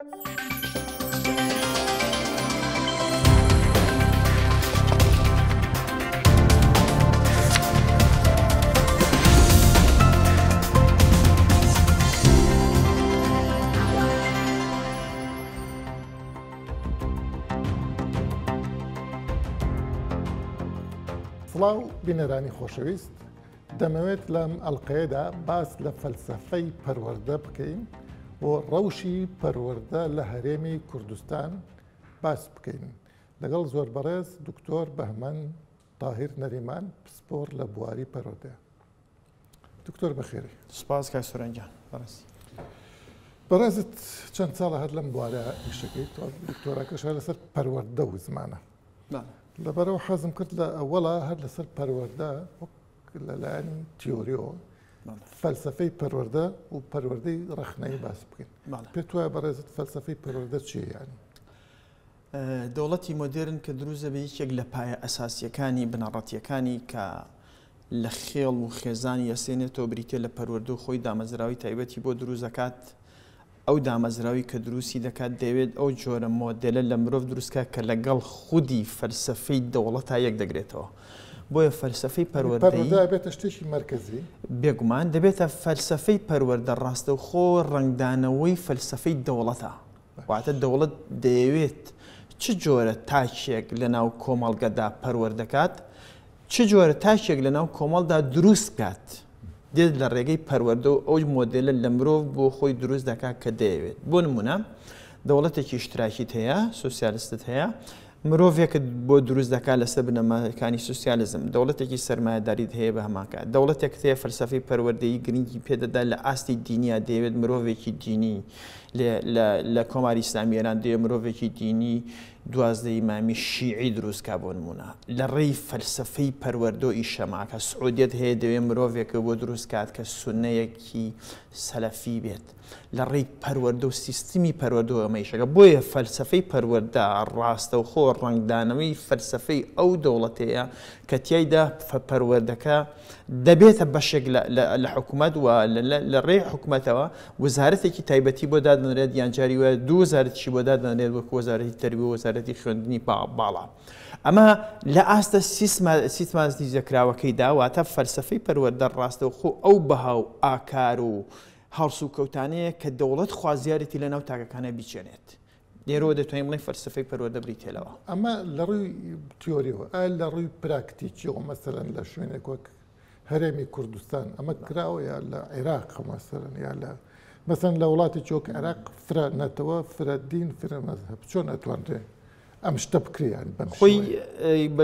سڵاو بینەرانی خۆشەویست، دەمەوێت لەم ئەڵقەیەدا باس لە فەلسەفەی پەروەردە بکەین بۆ ڕەوشی پەروەردە لە هەرێمی کوردستان باس بکەین لەگەڵ زۆر بەڕێز دکتۆر بەهمەن تاهیر نەریمان پسپۆر لە بواری پەروەردە. دکتۆر بەخێری. سپاس کاک سورەنجان. بەڕێزت چەند ساڵە هەر لەم بوارە ئیشەکەیت، دکتۆراکەش لەسەر پەروەردە و زمانە. لەبەرەوە حەزم کرد لە ئەوەڵە هەر لەسەر پەروەردە لەلایەنی تیۆریەوە فەلسەفەی پەروەردە و پەروەردەی ڕەخنەیی باس بکەین. پێت وایە بەڕێزت فەلسەفەی پەروەردە چیە یانی؟ دەوڵەتی مۆدێرن کە دروستە بە یەکێک لە پایە ئەساسیەکانی بنەڕەتیەکانی کە لە خێڵ و خێزانی ئەسێنێتەوە بریتێ لە پەروەردە و خۆی دامەزراوی تایبەتی بۆ دروست دەکات. ئەو دامەزراوی کە دروستی دەکات دەوێت ئەو جۆرە مۆدێلە لە مرۆڤ دروستکە کە لەگەڵ خودی فەلسەفەی دەوڵەتا یەک دەگرێتەوە. بۆیە فەلسەفەی پەروەردەی بێتە شتێکی مەرکەزی، بێگومان دەبێتە فەلسەفەی پەروەردە ڕاستەوخۆ ڕنگدانەوەی فەلسەفەی دەوڵەتە. واتە دەوڵەت دەیەوێت چ جۆرە تاچێک لە ناو کۆمەڵگەدا پەروەردەکات، چ جۆرە تاچێک لە ناو کۆمەڵدا دروست کات. دێت لە ڕێگەی پەروەردە و ئەو مۆدێلە لە مرۆڤ بۆ خۆی دروست دەکات کە دەیەوێت. بۆ نمونە دەوڵەتێکی اشتراکیت هەیە، سوسیالیستت هەیە، مرۆڤێکت بۆ دروست دەکات لەسەر بنەماکانی سوسیالیزم. دەوڵەتێکی سەرمایەداریت هەیە بە هەماکات. دەوڵەتێک هەیە فەلسەفەی پەروەردەیی گرنگی پێدەدا لە ئاستی دینیا دەیەوێت مرۆڤێکی دینی لە کۆماری ئیسلامی ئێران دەیە مرۆڤێکی دینی دوازدەی ئیمامی شیعی دروستکا بۆ نمونە. لە ڕێی فەلسەفەی پەروەردە ئیشەماکە سعودیەت هەیە دەوێت مرۆڤێکە بۆ دروست کات کە سوننەیەکی سەلەفی بێت. لە ڕێی پەروەردە و سیستمی پەروەردە ئەمەیشەکە. بۆیە فەلسەفەی پەروەردە ڕاستەوخۆ ڕنگدانەوەی فەلسەفەی ئەو دەوڵەتەیە کە تیایدا پەروەردەکە دەبێتە بەشێک لە حکوومەت و لە ڕێی حکوومەتەوە وەزارەتێکی تایبەتی بۆ دادنرێت یانجاری وە دوو وەزارەتیشی بۆ دادنرێت وەکو وەزارەتی تەربیە و وەزارەتی خوێندنی باڵا. ئەمە لە ئاستە سیستمازی زەکراوەکەی داواتە فەلسەفەی پەروەردە ڕاستەوخۆ ئەو بەهاو ئاکار و هەڵسو و کەوتانەیە کە دەوڵەت خوازیارەتی لە ناو تاکەکانە بیچێنێت. لێرەوە دەتوانین بڵێن فەلسەفەی پەروەردە بریتێلەوە. ئەمە لە ڕووی تیۆریەوە لە ڕووی پراکتیکیەوە مەسەلەن لە شوێنێک وەک هەرێمی کوردستان ئەمە کراوە یا لە عێراق مەسەلەن یا لە مەسەن لە وڵاتی چۆک عێراق فرە نەتەوە فرە دین فرە مەذهب چۆن ئەتوانرێ ئەم شتە بکریان خۆی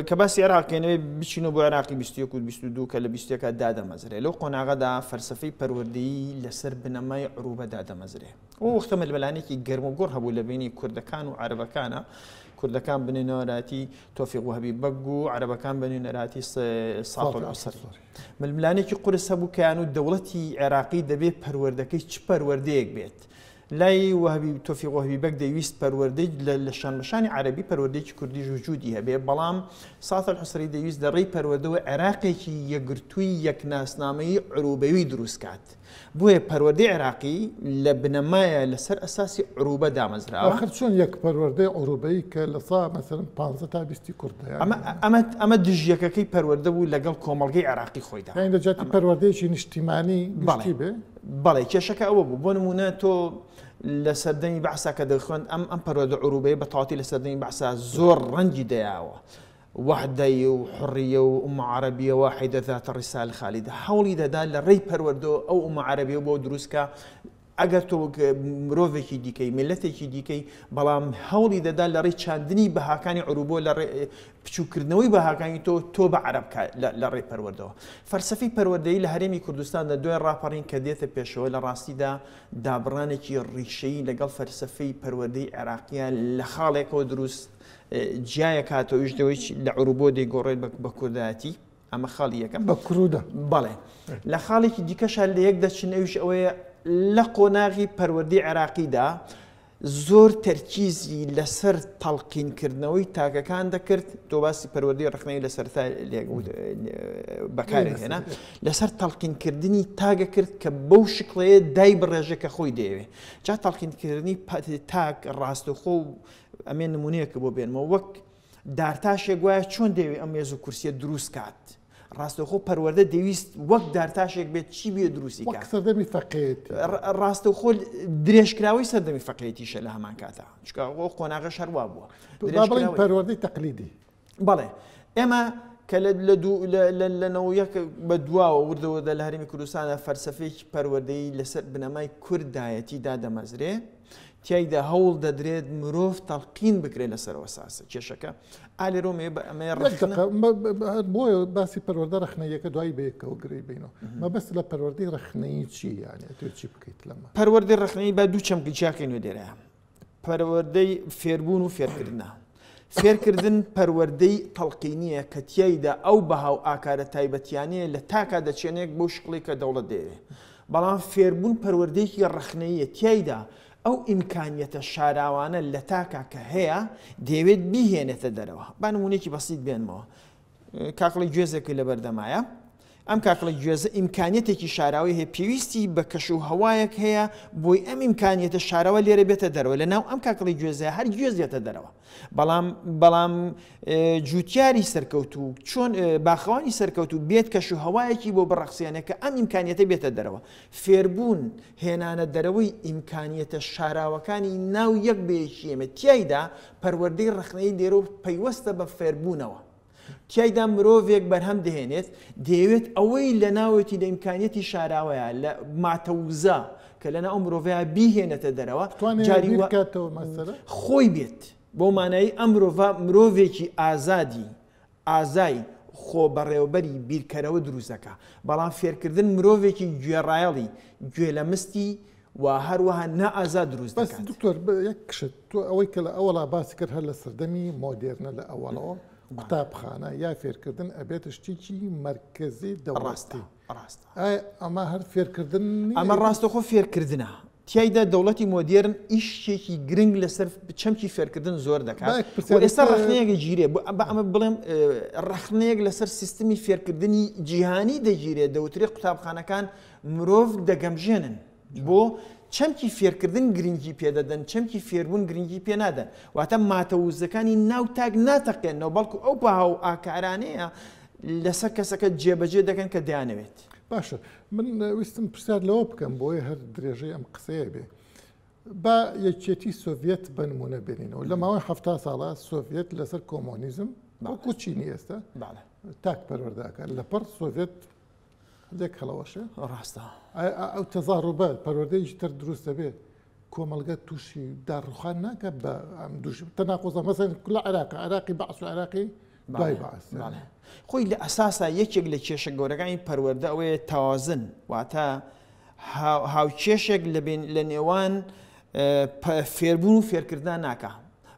کە باسی عێراقێنەوەی بچینەوە بۆ عێراقی 21 و 22 کە لە 21 دادەمەزرێ لەو قۆناغەدا فەلسەفەی پەروەردەیی لەسەر بنەمای عروبە دادەمەزرێ. ئەو وەختە مەلبەلانێکی گەرم و گۆڕ هەبوو لە بینی کوردەکان و عەرەبەکانە. کوردەکان بنێنەوەراتی تۆفیق وهەبی بەگ و عەرەبەکان بنێنەراتی ساڵح العەسری. مەلبەلانێکی قورس هەبوو کەیان و دەوڵەتی عێراقی دەبێت پەروەردەکەی چ پەروەردەیەک بێت. لای وهبی تۆفیق وهبی بەگ دەویست پەروەردەی لە شانبەشانی عەرەبی پەروەردەیەکی کوردیش وجودی هەبێ، بەڵام ساڵح العەسری دەویست لە ڕێی پەروەردەوە عێراقێکی یەکگرتووی یەکناسنامەیی عروبەوی دروست کات. بۆیە پەروەردەی عێراقی لە بنەمایە لەسەر ئەساسی عروبە دامەزراوە. آخر چۆن یەک پەروەردەی عروبەیی کە لە سا مەسەلەن 15 تا 20 کوردە. ئەمە دژیەکەکەی پەروەردە بوو لەگەڵ کۆمەڵگەی عێراقی خۆیدا. یعنی دەجاتی پەروەردەیەکی نیشتیمانی گشتی بێ؟ بەڵێ کێشەکە ئەوە بوو. بۆ نمونە تۆ لە سەردەمی بەحسا کە دەخوێن ئەم پەروەردە عروبەیە بە تەواوەتی لە سەردەمی بەحسا زۆر ڕەنگی دەیاوە. وحدەی و حڕیە و ئومە عەرەبیە واحیدە ذات الرسالة خالدة هەوڵی دەدا لە ڕێی پەروەردەوە ئەو ئومە عەرەبیە بۆ دروستکە. ئەگەر تۆ مرۆڤێکی دیکەی ملەتێکی دیکەی بەڵام هەوڵی دەدا لە ڕێی چاندنی بەهاکانی عروبۆ لە بچووکردنەوەی بەهاکانی تۆ بە عەرەبکە لە ڕێی پەروەردەوە. فەلسەفەی پەروەردەیی لە هەرێمی کوردستاندا دوای ڕاپەڕین کە دێتە پێشەوە لە ڕاستیدا دابڕانێکی ڕیشەیی لەگەڵ فەلسەفەی پەروەردەی عێراقیە لە خاڵێکەوە دروست جیایە کاتەوەیش دەوەی لە عروبۆ دەیگۆڕێت بە کوردایەتی. ئەمە خاڵی یەکەم بە کوردە. بەڵێ لە خاڵێکی دیکەشە لە یەک دەچنەویش ئەوەیە لە قۆناغی پەروەردەی عێراقیدا زۆر تەرکیزی لەسەر تەڵقینکردنەوەی تاکەکان دەکرد تۆ باسی پەروەردەی ڕخنەی لەسەرتا بەکارێک هێنا لەسەر تەڵقینکردنی تاگە کرد کە بەو شکڵەیە دای بڕێژە کە خۆی دەیەوێ جا تەڵقینکردنی تاک ڕاستەوخۆ و ئەمێ نمونەیەکە بۆ بێنمەوە وەک دارتاشێک وایە چۆن دەوێت ئەم مێز و کورسیە دروست کات ڕاستەوخۆ پەروەردە دەویست وەک دارتاشێک بێت چی بێ دروستی کات سەردەمی فەقێت ڕاستەوخۆ درێژکراوی سەردەمی فەقێتیشە لە هەمان کاتە چکە قۆناغەش هەروە بووە بڵین پەروەردەی تەقلیدی بەڵێ ئێمە کە لە نەوەیەک بە دواوە وردەوە لە هەرێمی کوردستانە فەلسەفەیەکی پەروەردەی لەسەر بنەمای کوردایەتیدا دەمەزرێ تیایدا هەوڵ دەدرێت مرۆڤ تەڵقین بکرێت لەسەرەوە ساسە کێشەکە ئالی ڕۆمێ بە ئەمە بۆیە باسی پەروەردە ڕخنەیەکە دوای بەیەکەوە گرەی بینەوە مەبەست لە پەروەردەی ڕخنەیی چی یانێ تۆ چی بکەیت لەمە پەروەردەی ڕخنەیی با دوو چەمکیچاکەینەوە دێرەیە پەروەردەی فێربوون و فێرکردنە فێرکردن پەروەردەی تەڵقینیە کە تیایدا ئەو بەهاو ئاکارە تایبەتیانەیە لە تاکا دەچێنێک بۆ شقڵی کە دەوڵەت دەوێ بەڵام فێربوون پەروەردەیەکی ڕخنەیە تیایدا ئەو ئیمکانیەتە شاراوانە لە تاکا کە هەیە دەیەوێت بیهێنێتە دەرەوە با نمونێکی بەسیط بێنمەوە کاکڵی گوێزێکی لە بەردەمایە ئەم کاکڵی گوێزە ئیمکانیەتێکی شاراوی هەیە پێویستی بە کەش و هەوایەک هەیە بۆی ئەم ئیمکانیەتە شاراوە لێرە بێتە دەرەوە لە ناو ئەم کاکڵی گوێزە هەر گوێزێتە دەرەوە بەڵام جوتیاری سەرکەوت و چۆن باخەوانی سەرکەوت و بێت کەش و هەوایەکی بۆ بڕەخسیانەکە ئەم ئیمکانیەتە بێتە دەرەوە فێربوون هێنانە دەرەوەی ئیمکانیەتە شاراوەکانی ناو یەک بێشیێمە تیایدا پەروەردەی ڕخنەی دێرە و پەیوەستە بە فێربوونەوە تیایدا مرۆڤێک بەرهەم دەهێنێت دەیەوێت ئەوەی لە ناوەتی لە ئیمکانیەتی شاراوەیە لە ماتەوزە کە لەنا ئەو مرۆڤەیە بیهێنێتە دەرەوە خۆی بێت بۆ مانایی ئەم مرۆڤێکی ئازای خۆ بەڕێوەبەری بیرکەرەوە دروستەکە بەڵام فێرکردن مرۆڤێکی گوێڕایەڵی گوێ لە مستی و هەروەها نەئازا دروست بەس دکتۆر یەک کشت تۆ ئەوەی کە لە ئەوڵا باسی کرد هەر لە سەردەمی مۆدێرنە لە ئەوڵەوە قوتابخانە یا فێرکردن ئەبێتە شتێکی مرکزی دەوڵەتی ئەمە هەر فێرکردن ئەمە ڕاستەخۆ فێرکردنە تیایدا دەوڵەتی مۆدێرن ئیشێکی گرنگ لەسەر چەمکی فێرکردن زۆر دەکات ئێستا ڕخنەیەکە گیرێ بە ئەمە بڵێم ڕخنەیەک لەسەر سیستمی فێرکردنی جیهانی دەگیرێت دەوترێت قوتابخانەکان مرۆڤ دەگەمژێنن بۆ چەمکی فێرکردن گرنگی پێدەدەن چەمکی فێربوون گرنگی پێ نادەن واتە ماتەوزەکانی ناو تاک ناتەقێنەوە بەڵکو ئەو بەهاو ئاکارانەیە لەسەر کەسەکە جێبەجێ دەکەن کە دەیانەوێت باشە من ویستم پرسیار لەوە بکەم بۆی هەر درێژەی ئەم قسەیە بێ با یەکێتی سۆڤێت بە نمونە بێنینەوە لە ماوەی 70 ساڵە سۆڤێت لەسەر کۆمۆنیزم وەکو چینی ئێستا تاک پەروەردەکە لەپەر سۆڤێت لێک هەڵەوەشە ڕاستە ئەو تەزاڕوبە پەروەردەیەکی تر دروستە بێت کۆمەلگە تووشی داڕوخان ناکە بە ئەم دووشی تەناقۆزە مەسەن لە عراقی بەعس و عراقی دوای بەعس خۆی لە ئەساسا یەکێک لە کێشە گەورەکانی پەروەردە ئەوەیە تەوازن واتە هاوکێشێک لە نێوان فێربوون و فێرکردن ناکە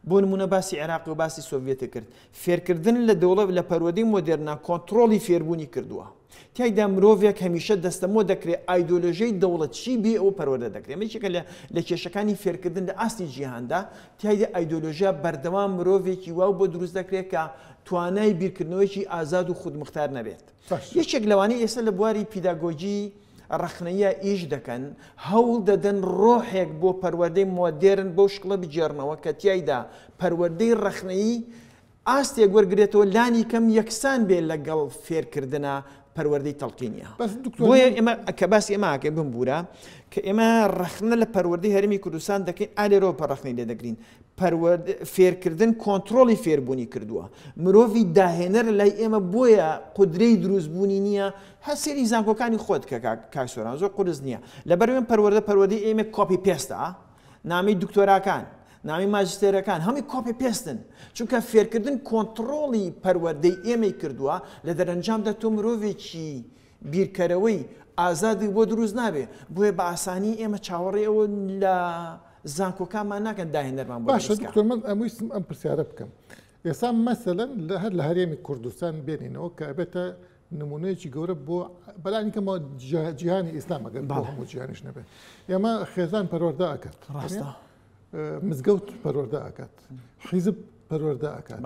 بۆ نمونە باسی عێراقی و باسی سۆڤێتە کرد فێرکردن لە دەوڵەت لە پەروەردەی مۆدێرنا کۆنتڕۆڵی فێربوونی کردووە تیایدا مرۆڤێک هەمیشە دەستەمۆ دەکرێت ئایدۆلۆژیای دەوڵەتچی بێ ئەو پەروەردە دەکرێت مەیەکێکە لە کێشەکانی فێرکردن لە ئاستی جیهاندا تیایدا ئایدۆلۆژیا بەردەوام مرۆڤێکی واو بۆ دروست دەکرێت کە توانای بیرکردنەوەیکی ئازاد و خودمختار نەبێت یەکێک لەوانەیە ئێستا لە بواری پیداگۆجی ڕخنەیە ئیش دەکەن هەوڵ دەدەن ڕۆحێک بۆ پەروەردەی مۆدێرن بۆ شکڵە بجێڕنەوە کە تیایدا پەروەردەی ڕخنەیی ئاستێک وەرگێتەوە لانی کەم یەکسان بێ لەگەڵ فێرکردنە پەروەردەی تەڵقینیە بۆیە ئێمە کە باسی ئێماکە بمبورە کە ئێمە ڕخنە لە پەروەردەی هەرێمی کوردستان دەکەین ئالێرەوە پەڕەخنەی لێ دەگرین فێرکردن کۆنتڕۆڵی فێربوونی کردووە مرۆڤی داهێنەر لای ئێمە بۆیە قودرەی دروستبوونی نییە هەسێری زانکۆکانی خۆت کە کاکسۆران زۆر قورس نییە لەبەروێن پەروەردەی ئێمە کۆپی پێستە نامی دکتۆراکان نامی ماجستێرەکان هەمی کۆپی پێستن چونکە فێرکردن کۆنتڕۆڵی پەروەردەی ئێمەی کردووە لە دەرەنجامدا تۆ مرۆڤێکی بیرکەرەوەی ئازادی بۆ دروست نابێ بۆیە بە ئاسانی ئێمە چاوەڕێ ئەوە لە زانکۆکانمان ناکەن داهێنەرمان باشە دکتۆر من ئەمویستم ئەم پرسیارە بکەم ئێستا مەسەلەن هەر لە هەرێمی کوردستان بێنینەوە کە ئەبێتە نمونەیەکی گەورە بۆ بەلانی کەمە جیهانی ئیسلام ئەگەر بۆ هەموو جیهانیش نەبێت ئێمە خێزان پەروەردە ئەکرد مزگەوت پەروەردە ئەکات حیزب پەروەردە ئەکات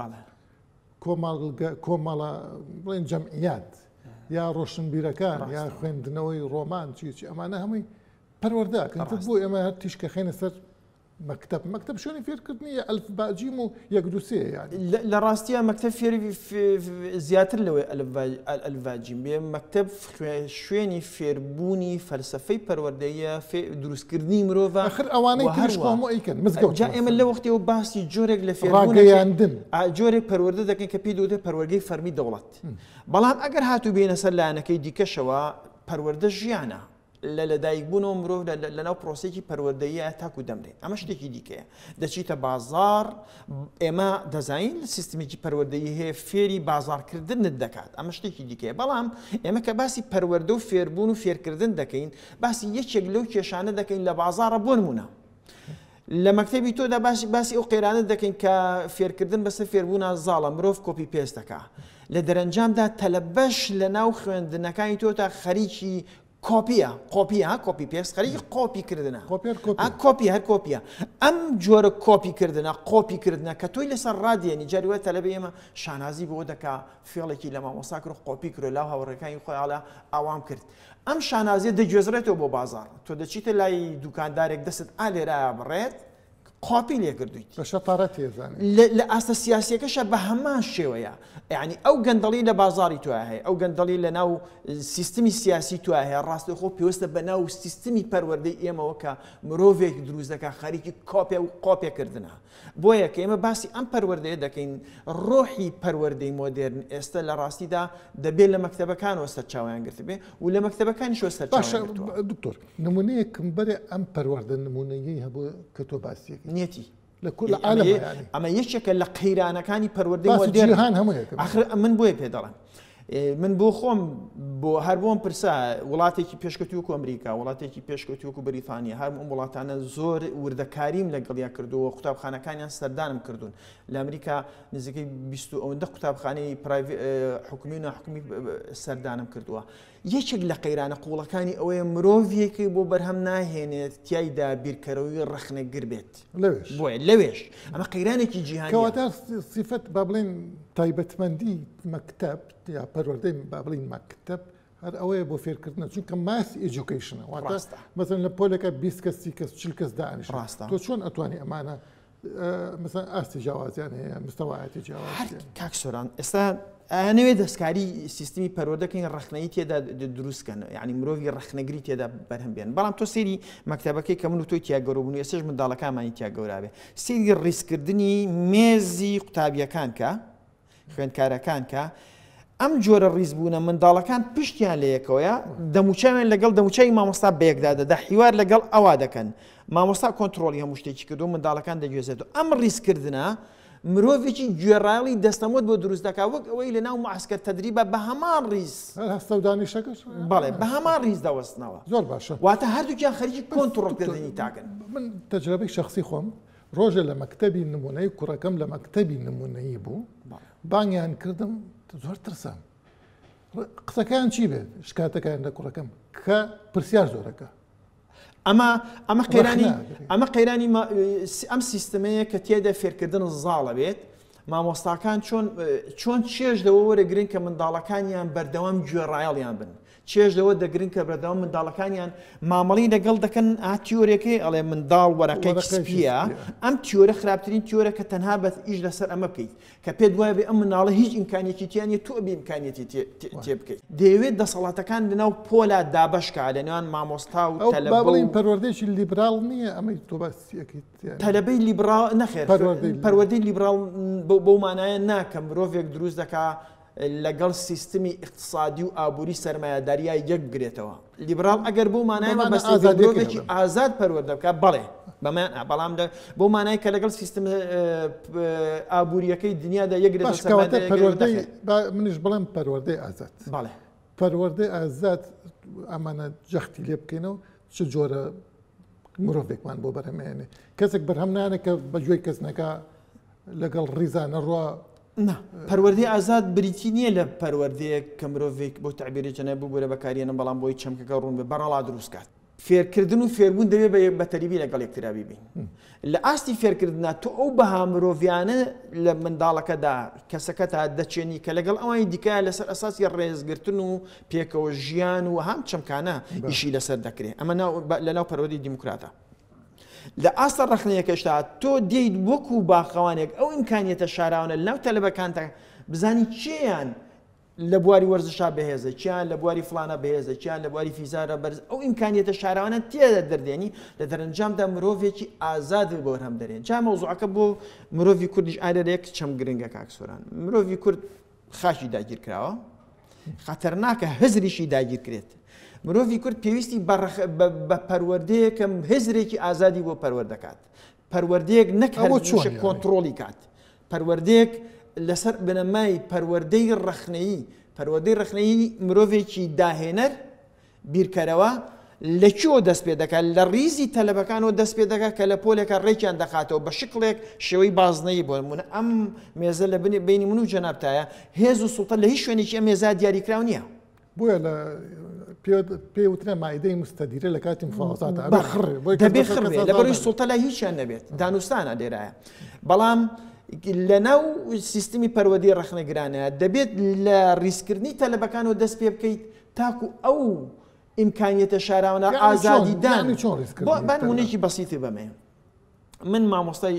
کۆمەڵە بڵێن جەمعیات یا ڕۆشنبیرەکان یا خوێندنەوەی ڕۆمان چی ئەمانە هەمووی پەروەردە ئەکەن بۆ ئێمە هەر تیشکە خێنە سەر مەکتب شوێنی فێرکردنی ئەلفباجیم و یەک دووسێ یانی لە ڕاستیە مەکتب فێری زیاتر لەوەی ئەلڤاجیم بێ مەکتب شوێنی فێربوونی فەلسەفەی پەروەردەیە دروستکردنی مرۆڤ ئەخر ئەوانەی تریش هەموو ئەیکەن مزگەوت جا ئێمە لە وەختیەوە باسی جۆرێک لە فێربوونیاندن جۆرێک پەروەردە دەکەن کە پێی دەوتێت پەروەردەی فەرمی دەوڵەت بەڵام ئەگەر هاتوو بێنە سەر لایەنەکەی دیکەشەوە پەروەردە ژیانە لە لەدایکبوونەوە مرۆڤ لەناو پرۆسێکی پەروەردەیە تاکو دەمرێت ئەمە شتێکی دیکەیە دەچیتە بازار ئێمە دەزانین سیستمێکی پەروەردەیی هەیە فێری بازارکردنت دەکات ئەمە شتێکی دیکەیە بەڵام ئێمە کە باسی پەروەردە و فێربوون و فێرکردن دەکەین باسی یەکێک لەو کێشانە دەکەین لە بازارە بۆ نمونە لە مەکتەبی تۆدا باسی ئەو قێرانە دەکەین کە فێرکردن بەسەر فێربوونە زاڵە مرۆڤ کۆپی پێستەکە لە دەرەنجامدا تەلەبەش لە ناو خوێندنەکانی تۆ تا خەریکی کۆپی پێست خەریکی کۆپیکردنە کۆپی هەر کۆپیە ئەم جۆرە کۆپیکردنە کە تۆی لەسەر ڕادیێنی جاریوە تەلەبە ئێمە شانازی بۆ دەکا فێڵێکی لە مامۆستا کرد قۆپی کرد لاو هاوڕێکانی خۆیاڵە ئاوام کرد ئەم شانازیە دەگوێزرێتەوە بۆ بازار تۆ دەچیتە لای دوکاندارێک دەست ئالێرایە بڕێت قۆپی لێ کردویت بە شەفارەت تێزانێت لە ئاستە سیاسیەکەشە بە هەمان شێوەیە یعنی ئەو گەندەڵی لە بازاری تو هەیە ئەو گەندەڵی لە ناو سیستمی سیاسی تو هەیە ڕاستی خۆ پێویستە بە ناو سیستمی پەروەردەی ئێمەوە کە مرۆڤێک دروست دەکات خەریکی کۆپێ و قۆپێکردنە بۆیە کە ئێمە باسی ئەم پەروەردەیە دەکەین ڕۆحی پەروەردەی مۆدێرن ئێستا لە ڕاستیدا دەبێت لە مەکتەبەکانەوە سەر چاویان گرت بێ و لە مەکتەبەکانیشەوە سەر دکتۆر نمونەیەکم بەرێ ئەم پەروەردە نمونەیەی هەبوو کە تۆ باسیەکە نیەتی لە عالم ئەمە یەکێکە لە قەیرانەکانی پەروەردەی مۆدێرن هەموویە من بۆیە پێ دەڵێن من بۆ خۆم بۆ هەر بۆم پرسا وڵاتێکی پێشکەوتووەکو ئەمریکا وڵاتێکی پێشکەوتووەکو بەریتانیا هەر ئەم وڵاتانە زۆر وردەکاریم لەگەڵیا کردووە قوتابخانەکانیان سەردانم کردوون لە ئەمریکا نزیکەی 20 ئەوەندە قوتابخانەی حکومی و ناحکومی سەردانم کردووە یەکێک لە قەیرانە قوڵەکانی ئەوەیە مرۆڤیەکی بۆ بەرهەم ناهێنێت تیایدا بیرکەرەوەی ڕەخنەگر بێت بۆیە لەوێش ئەمە قەیرانێکی جیهانی کەواتە سیفەت با بڵێن تایبەتمەندی مەکتەب یا پەروەردەی با بڵین مەکتەب هەر ئەوەیە بۆ فێرکردنە چونکە ماس ئێجوکیشنە واتە مەسەن لە پۆلەکە 20 کەس 30 کەس 40 کەس دانیش تۆ چۆن ئەتوانی ئەمانە مثلا ئاستی جیاوازیان هەیە مستەوایەتی جیاوازیان کاک سۆران ئێستا ئەنوێ دەستکاری سیستمی پەروەردەکەی ڕەخنەیی تێدا دروستکەن یعنی مرۆڤی ڕەخنەگری تێدا بەرهەم بێن بەڵام تۆ سێری مەکتەبەکەی کە من و تۆی تیا گەورە بوون ئێستاش منداڵەکانمانی تیا گەورابێ سێری ڕیسکردنی مێزی قوتابیەکان کە خوێندکارەکان کە ئەم جۆرە ڕیزبوونە منداڵەکان پشتیان لە یەکەوەیە دەموچاوێن لەگەڵ دەموچەی مامۆستا بەیەکدا دەدا حیوار لەگەڵ ئەوا دەکەن مامۆستا کۆنتترۆلی هەموو شتێکی کردو منداڵەکان دەگوێزێتەوە ئەم ڕیسکردنە مرۆڤێکی گوێڕایڵی دەستەمۆت بۆ دروست دەکات وەک ئەوەی لە ناو معسکەر تەدریبە بە هەمان ڕیز هەستە و دانیشەکەش بەڵێ بە هەمان ڕیز دەوەستنەوە زۆر باشە واتە هەردووکیان خەریکی کۆنتترۆلکردنی تاکەن من تەجربەی شخصی خۆم ڕۆژە لە مەکتەبی نمونەی کوڕەکەم لە مەکتەبی نمونەیی بوو بانگیان کردم زۆر ترسام قسەکەیان چی بێت شکاتەکان لە کوڕەکەم کە پرسیار زۆرەکە ئەمە قەیرانی ئەم سیستمەیە کە تێدا فێرکردن زاڵە بێت مامۆستاکان چۆن چێژدەوە وەرەگرن کە منداڵەکانیان بەردەوام گوێڕایەڵیان بن چێژدەوە دەگرن کە بەردەوام منداڵەکانیان مامەڵی لەگەڵ دەکەن تیۆرێکی ئەڵێ منداڵ وەرەقەی سپیە ئەم تیۆرە خراپترین تیۆرە کە تەنها بە ئیش لەسەر ئەمە بکەیت کە پێت وایە بێ ئەم مناڵە هیچ ئیمکانیەتی تیانە تۆ بێ ئیمکانیەتی تێ بکەیت دەیەوێت دەسەڵاتەکان لەناو پۆلا دابەشکا لە نێوان مامۆستا و بڵین پەروەردەیەکی لیبراڵ نییە ئەمەی تۆ باسیەکەیت تەلەبەی لیبراڵ نەخێر پەروەردەی لیبراڵ بەو مانایە ناکە مرۆڤێک دروست دەکات لەگەڵ سیستمی اقتصادی و ئابووری سەرمایه‌داریە یەک بگرێتەوە لیبراڵ ئەگەر بۆ مانایەوە بەس مرۆڤێکی ئازاد پەروەردە بکات بەڵێ بەڵام بۆ مانای کە لەگەڵ سیستم ئابوووریەکەی دنیادا یەکگرێتەوە پەروەردەی منیش بڵێم پەروەردەی ئازاد بەڵێ پەروەردەی ئازاد ئەمانە جەختی لێ بکەینەوە چ جۆرە مرۆڤێکمان بۆ بەرهەمێنێ کەسێک بەرهەم نانێ کە بەگوێی کەس نەکا لەگەڵ ڕیزانە ڕوا پەروەردەی ئازاد بریتی نییە لە پەروەردەیەک کە مرۆڤێک بۆ تعبیری جەنە ببوورە بەکارێنە بەڵام بۆی چەمکەکە ڕوون بێ بەڕەڵا دروستکات فێرکردن و فێربوون دەبێت بە تەریبی لەگەڵ یەکترا ببین لە ئاستی فێرکردنا تۆ ئەو بەها مرۆڤیانە لە منداڵەکەدا کەسەکەتا دەچێنی کە لەگەڵ ئەوانی دیکایە لەسەر ئەساسی ڕێزگرتن و پێکەوە ژیان و هەم چەمکانە ئیشی لەسەر دەکرێت ئەمە لەناو پەروەردەی دیموکراتە لە ئاستە ڕەخنەیەکەشتا تۆ دێیت وەکو باخەوانێک ئەو ئیمکانیەتە شاراونە لەناو تەلەبەکانتە بزانی چیان لە بواری وەرزشا بەهێزە چیان لە بواری فلانە بەهێزە چیان لە بواری فیزارە بەرز ئەو ئیمکانیەتە شاراوانە تێدا دەردێنی لە دەرەنجامدا مرۆڤێکی ئازاد بۆ هەم دەرێن جا مەوزوعەکە بۆ مرۆڤی کوردیش ئارەرێک چەم گرنگە کاکسۆران مرۆڤی کورد خاشی داگیر کراوە خەتەرناکە هزریشی داگیر کرێت مرۆڤی کورد پێویستی بە پەروەردەیەکەم هزرێکی ئازادی بۆ پەروەردەکات پەروەردەیەک نەک هەرچۆشە کۆنتڕۆلی کات پەروەردەیەک لەسەر بنەمای پەروەردەی ڕەخنەیی مرۆڤێکی داهێنەر بیرکەرەوە لەکوێ دەست پێ دەکات لە ریزی تەلەبەکانەوە دەست پێ دەکات کە لە پۆلێکە ڕێکیان دەخاتەوە بە شکڵێک شێوەی بازنەی بۆ نمونە ئەم مێزە لە بینی من و جەنابتایە هێز و سوڵتە لە هیچ شوێنێکی ئەم مێزە دیاریکراو نییە بۆیە لە پێوترە مایدەی مستەدیرە لە کاتی مفاوزاتە دەبێت خڕێ لە بەڕۆی سوڵتە لە هیچیان نەبێت دانوستانە لێرایە بەڵام لەناو سیستمی پەروەردەی ڕەخنەگرانە دەبێت لە ڕیسکردنی تەلەبەکانەوە دەست پێ بکەیت تاکو ئەو ئیمکانیەتە شاراونە ئازادیدان بۆ نمونەیەکی بەسیتی بەمێ من مامۆستای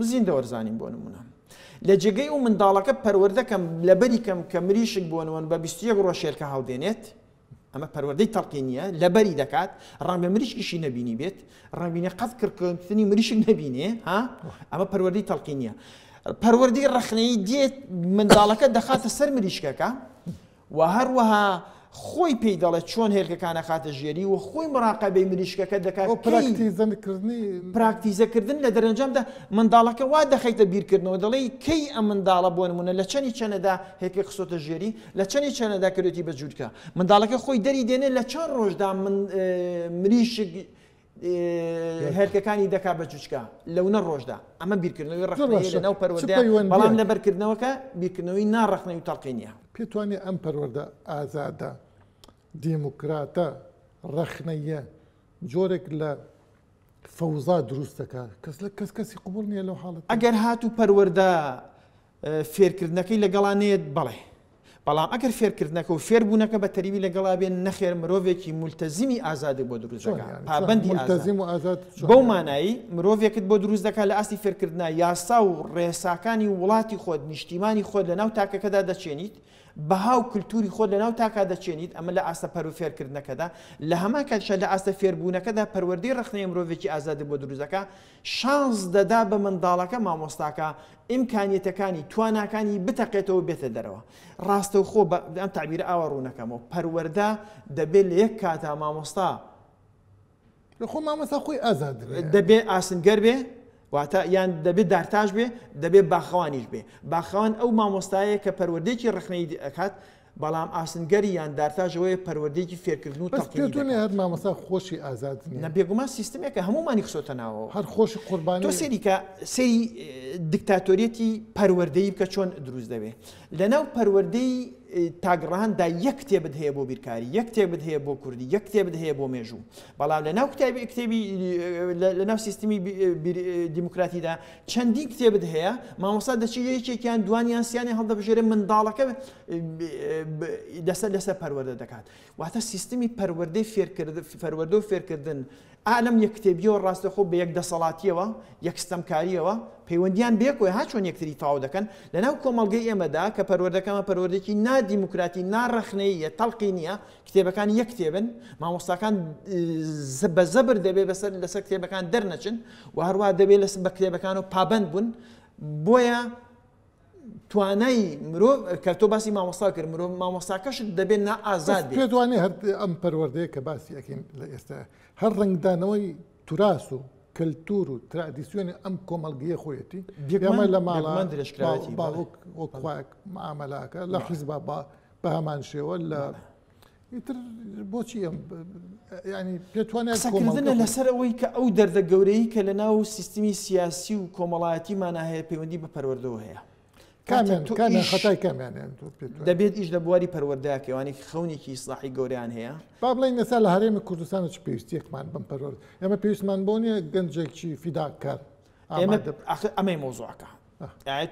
زیندە وەرزانیم بۆ نمونە لە جێگەی و منداڵەکە پەروەردەکەم لەبەریکەم کە مریشک بۆنەوەن بە 21 ڕۆژێرکە هەڵدێنێت ئەمە پەروەردەی تەڵقینیە لەبەری دەکات ڕەنگە مریشکیشی نەبینی بێت ڕەنبینە قەت کردنی مریشک نەبینێ ها ئەمە پەروەردەی تەڵقینیە پەروەردەی ڕەخنەیی دێت منداڵەکە دەخاتە سەر مریشکەکە و هەروەها خۆی پێی دەڵێت چۆن هێلکەکانە خاتە ژێری و خۆی مراقەبەی مریشکەکە دەکات پراکتیزەکردن لە دەرەنجامدا منداڵەکە وا دەخەیتە بیرکردنەوە دەڵێ کەی ئەم منداڵە بۆ نمونە لە چەندی چەنەدا هێلکە خسۆتە ژێری لە چەندی چەنەدا کردوێتی بە جوودکە منداڵەکە خۆی دەری دێنێ لە چەند ڕۆژدا مریشک هێلکەکانی دەکات بە جوچکە لەونە ڕۆژدا ئەمە بیرکردنەوەی ڕەخنەیە لەناو پەروەردە بەڵام لە بەرکردنەوەکە بیرکردنەوەی ناڕەخنەی و تەڵقینیە پێ توانێت ئەم پەروەردە ئازادە دیموکراتە ڕەخنەیە جۆرێک لە فەوزا دروستەکە کەسی قبول نییە لەو حاڵەت ئەگەر هات و پەروەردە فێرکردنەکەی لەگەڵانەیەت بەڵێ بەڵام ئەگەر فێرکردنەکە و فێربوونەکە بە تەریبی لەگەڵا بێن نەخێر مرۆڤێکی مولتەزیمی ئازادی بۆ دروستەکە پابەندی ئازاد بەو مانایی مرۆڤێکت بۆ دروست دەکات لە ئاستی فێرکردنا یاسا و ڕێساکانی وڵاتی خۆت نیشتیمانی خۆت لە ناو تاکەکەدا دەچێنیت بەهاو کللتوری خۆت لە ناو تاکا دەچێنیت ئەمە لە ئاستە پەر و فێرکردنەکەدا لە هەمان کاتشە لە ئاستە فێربوونەکەدا پەروەردەی ڕەخنەی مرۆڤێکی ئازادی بۆ دروستەکە شانس دەدا بە منداڵەکە مامۆستاکە ئیمکانیەتەکانی تواناکانی بتەقێتەوە بێتە دەرەوە ڕاستە و خۆ ئەم تعبیرە ئاوا ڕوونەکەمەوە پەروەردە دەبێت لە یەک کاتا مامۆستا خۆ مامۆستا خۆی ئازاد دەبێت ئاسنگەر بێ واتە یان دەبێت دارتاش بێ دەبێت باخەوانیش بێ باخەوان ئەو مامۆستایە کە پەروەردەیەکی ڕەخنەی دەکات بەڵام ئاسنگەری یان دارتاژەوەی پەروەردەیەکی فێرکردن و تەقینی هەر مامۆستا خۆشی ئازاد نە بێگومان سیستمێکە هەمومانی خسۆتە ناوەوە هەر خۆشی قوربانی تۆ سێریکە سەری دیکتاتۆریەتی پەروەردەیی بکە چۆن دروست دەبێت لەناو پەروەردەی تاگڕاندا یەک کتێبت هەیە بۆ بیرکاری یەک کتێبت هەیە بۆ کوردی یەک کتێبت هەیە بۆ مێژوو بەڵام لەناو کتێبی لەناو سیستمی دیموکراتیدا چەندین کتێبت هەیە مامۆستا دەچێت یەکێکیان دوانیان سییانی هەڵدەبژێرە منداڵەکە لەسەر پەروەردە دەکات واتە سیستمی پەروەردە و فێرکردن ئالەم یەک کتێبیەوە ڕاستەخۆ بە یەک دەسەڵاتیەوە یەکستەمکاریەوە پەیوەندیان بێکۆی ها چۆن یەکتری تاو دەکەن لەناو کۆمەڵگەی ئێمەدا کە پەروەردەکەمە پەروەردێکی نادیموکراتی ناڕەخنەیە تەڵقی نییە کتێبەکانی یەک کتێبن مامۆستاکان بە زەبر دەبێت لەسەر کتێبەکان دەرنەچن و هەروە دەبێت بە کتێبەکان و پابند بوون بۆیە توانای مرۆڤ کە تۆ باسی مامۆستا کرد مرۆڤ مامۆستاکەشت دەبێت نائازاد بێت پێدوانێ هەر ئەم پەروەردەیە کە باسی ئەکەین لە ئێستا هەر ڕنگدانەوەی توراس و کللتور و ترادیسیۆنی ئەم کۆمەڵگیە خۆیەتی ئێمە لە ماڵە باوک وەکوایەک معامەلاکە لە حیزب بە هەمان شێوە لە ئیتر بۆچی ئەم ینی پێتوانێت قسەکردنە لەسەر ئەوەی کە ئەو دەردە گەورەی کە لە ناو سیستمی سیاسی و کۆمەڵایەتیمانە هەیە پەیوەندی بە پەروەردەوە هەیە کامیان خەتای کامیانیان دەبێت ئیش لە بواری پەروەردەکەوانی خەونێکی ئیسلاحی گەوریان هەیە با بڵین ئێستا لە هەرێمی کوردستانە چ پێویستیەکمان بم پەروەرد ئێمە پێویستمان بۆ نیە گەنجێکی فیداکار ئەمەی مۆزوعەکە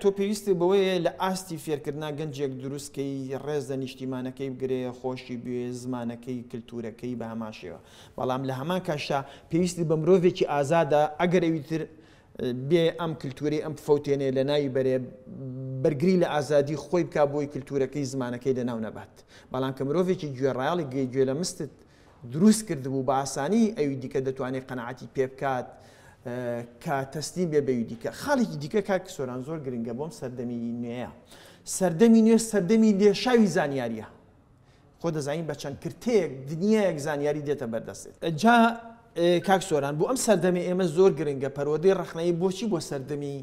تۆ پێویستی بەوەیە لە ئاستی فێرکردنا گەنجێک دروستکەی ڕێز لە نیشتیمانەکەی بگرێ خۆشی بوێ زمانەکەی کللتورەکەی بە هەماشەوە بەڵام لە هەمان کاشتا پێویستی بە مرۆڤێکی ئازادە ئەگەر ئەویتر بێ ئەم کللتوری ئەم فەوتێنێ لە ناوی بەرێ بەرگری لە ئازادی خۆی بک بۆی کللتورەکەی زمانەکەی لە ناو نەبات بەڵام کە مرۆڤێکی گوێڕایاڵی گوێ لە مستت دروست کردبوو بە ئاسانی ئەوی دیکە دەتوانێت قەنەعەتی پێ بکات کە تەسلیم بێ بەوی دیکە خاڵێکی دیکە کاک سۆران زۆر گرنگە بۆم سەردەمی نوێیە سەردەمی نوێ سەردەمی لێشاوی زانیاریە خۆ دەزانین بە چەند کرتەیەک دنیایەک زانیاری دێتە بەردەستێت جا کاک سۆران بۆ ئەم سەردەمی ئێمە زۆر گرنگە پەروەردەی ڕەخنەیی بۆچی بۆ سەردەمی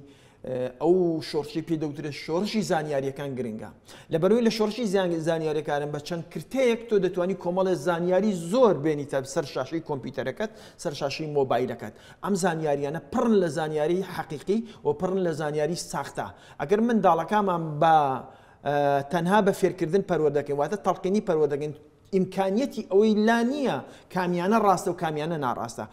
ئەو شۆڕشی پێدەوترێت شۆڕشی زانیاریەکان گرنگە لەبەرەوەی لە شۆڕشی زانیاریەکانم بە چەند کرتەیەک تۆ دەتوانی کۆمەڵە زانیاری زۆر بێنیتە سەر شاشەی کۆمپیوتەرەکەت سەر شاشەی مۆبایلەکەت ئەم زانیاریانە پڕن لە زانیاری حەقیقی و پڕن لە زانیاری ساختە ئەگەر منداڵەکانمان بە تەنها بە فێرکردن پەروەردەکەین واتە تەڵقینی پەروەردەکەین ئیمکانیەتی ئەوەی لا نییە کامیانە ڕاستە و کامیانە ناڕاستە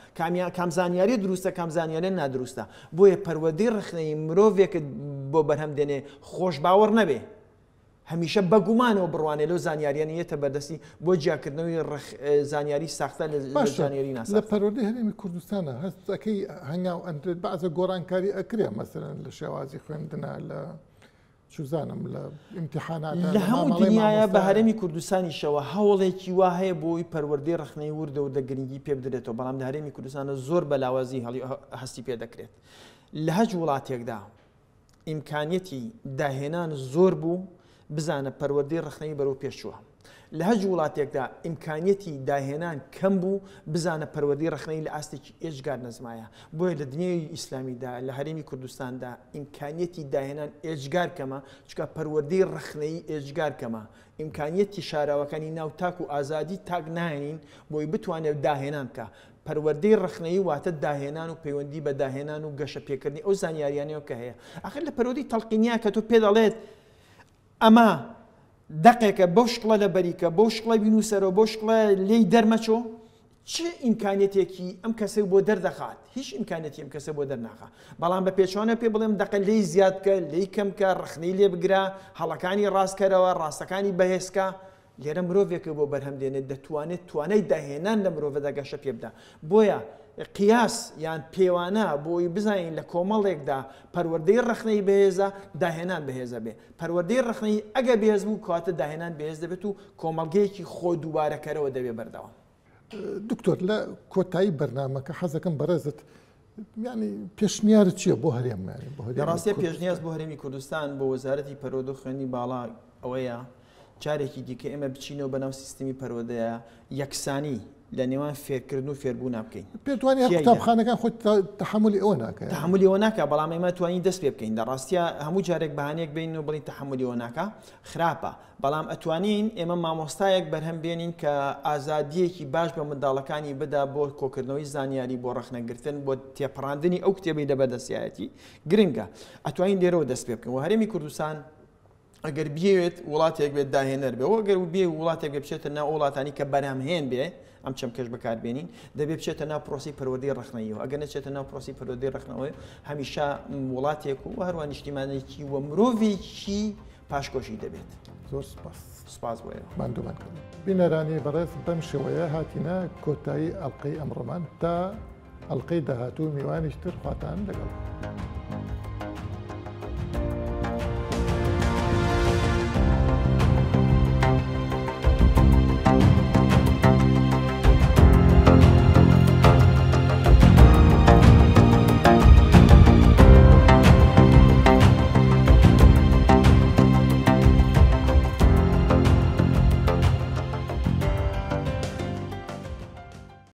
کام زانیاری دروستە کام زانیارە نادروستە بۆیە پەروەردەی ڕخنەی مرۆڤێکت بۆ بەرهەم دێنێ خۆش باوەڕ نەبێ هەمیشە بەگومانەوە بڕوانێ لەو زانیاریانەیەتە بەردەستی بۆ جیاکردنەوەی زانیاری ساختە لە زانیاری ناسا لە پەروەردەی هەرێمی کوردستانە هەستەکەی هەنگاو ئەندرێت بەعزە گۆڕانکاری ئەکرێ مەسەرەن لە شێوازی خوێندنە لە چوزانم لە ئیمتیحانات لە هەموو دنیاە بە هەرێمی کوردستانیشەوە هەوڵێکی وا هەیە بۆی پەروەردەی ڕخنەی وردە و دەگرنگی پێ بدرێتەوە بەڵام لە هەرێمی کوردستانە زۆر بەلاوازی هەستی پێ دەکرێت لە هەج وڵاتێکدا ئیمکانیەتی داهێنان زۆر بوو بزانە پەروەردەی ڕخنەی بەرەو پێشووە لە هەج وڵاتێکدا ئیمکانیەتی داهێنان کەم بوو بزانە پەروەردەی ڕخنەی لە ئاستێکی ئێجگار نەزمایە بۆیە لە دنیای ئیسلامیدا لە هەرێمی کوردستاندا ئیمکانیەتی داهێنان ئێجگار کەمە چکە پەروەردەی ڕخنەی ئێجگار کەمە ئیمکانیەتی شاراوەکانی ناو تاک و ئازادی تاک ناهێنین بۆی بتوانێت داهێنان بکە پەروەردەی ڕخنەی واتە داهێنان و پەیوەندی بە داهێنان و گەشە پێکردنی ئەو زانیاریانەوە کە هەیە ئاخر لە پەروەردەی تەڵقینیا کە تۆ پێ دەڵێت ئەمە دقێکە بەو شکڵە لە بەریکە بەو شکڵە بینوسەرەوە بۆ شکڵە لێی دەرمەچۆ چه ئیمکانێتێکی ئەم کەسە بۆ دەردەخات هیچ ئیمکانێتی ئەم کەسە بۆ دەرناخە بەڵام بە پێچوانە پێ بڵێم دقە لێی زیادکە لێی کەمکە ڕخنەی لێ بگرا هەڵەکانی ڕاستکەرەوە ڕاستەکانی بەهێزکە لێرە مرۆڤێکە بۆ بەرهەم دێنێت دەتوانێت توانای داهێنان لە مرۆڤەدا گەشە پێ بدە بۆیە قیاس یان پێوانە بۆی بزانین لە کۆمەڵێکدا پەروەردەی ڕخنەی بەهێزە داهێنان بەهێزە بێ پەروەردەی ڕخنەی ئەگە بێز بوو کاتە داهێنان بەهێز دەبێت و کۆمەڵگەیەکی خۆ دووبارەکەرەوە دەبێ بەردەوام دکتۆر لە کۆتایی بەرنامەکە حەزەکەم بەڕێزت ینی پێشنیارت چییە بۆ هەرێمانی لە ڕاستیە پێشنیاز بۆ هەرێمی کوردستان بۆ وەزارەتی پەروەردە و خوێندنی باڵا ئەوەیە جارێکی دیکە ئێمە بچینەوە بەناو سیستمی پەروەردەیە یەکسانی لە نێوان فێرکردن و فێربوو نابکەین پێتوانانی قوتابخانەکان خۆی تەحملی ئەوە ناکە تەحملی ئەوە ناکە بەڵام ئێمە توانین دەست پێ بکەین لە ڕاستیە هەموو جارێک بەهانەیەک بین و بڵین تەحملی ئەوە ناکە خراپە بەڵام ئەتوانین ئێمە مامۆستایەک بەرهەم بێنین کە ئازادیەکی باش بە منداڵەکانی بدا بۆ کۆکردنەوەی زانیاری بۆ ڕخنەگرتن بۆ تێپەڕاندنی ئەو کتێبەی لەبەردەستایەتی گرنگە ئەتوانین لێرەوە دەست پێ بکەین و هەرێمی کوردستان ئەگەر بێت وڵاتێک بێت داهێنەر بێ ئەگەر بێ وڵاتێک بچێتە ناو وڵاتانی کە بەرهەمهێن بێ ئەم چەم کەش بەکاربێنین دەبێت بچێتە ناو پرۆسی پەروەردەی ڕخنەیەوە ئەگەر نەچێتە ناو پرۆسی پەروەردەی ڕخنەوەی هەمیشە وڵاتێک و هەروە نیشتیمانێکی و مرۆڤێکی پاشکۆشی دەبێت زۆر سپاس بۆ ماندوومان کرد بینەرانی بەڕێز بەم شێوەیە هاتینە کۆتایی ئەڵقەی ئەمڕۆمان تا ئەڵقەی داهاتوو میوانیشتر خواتان لەگەڵ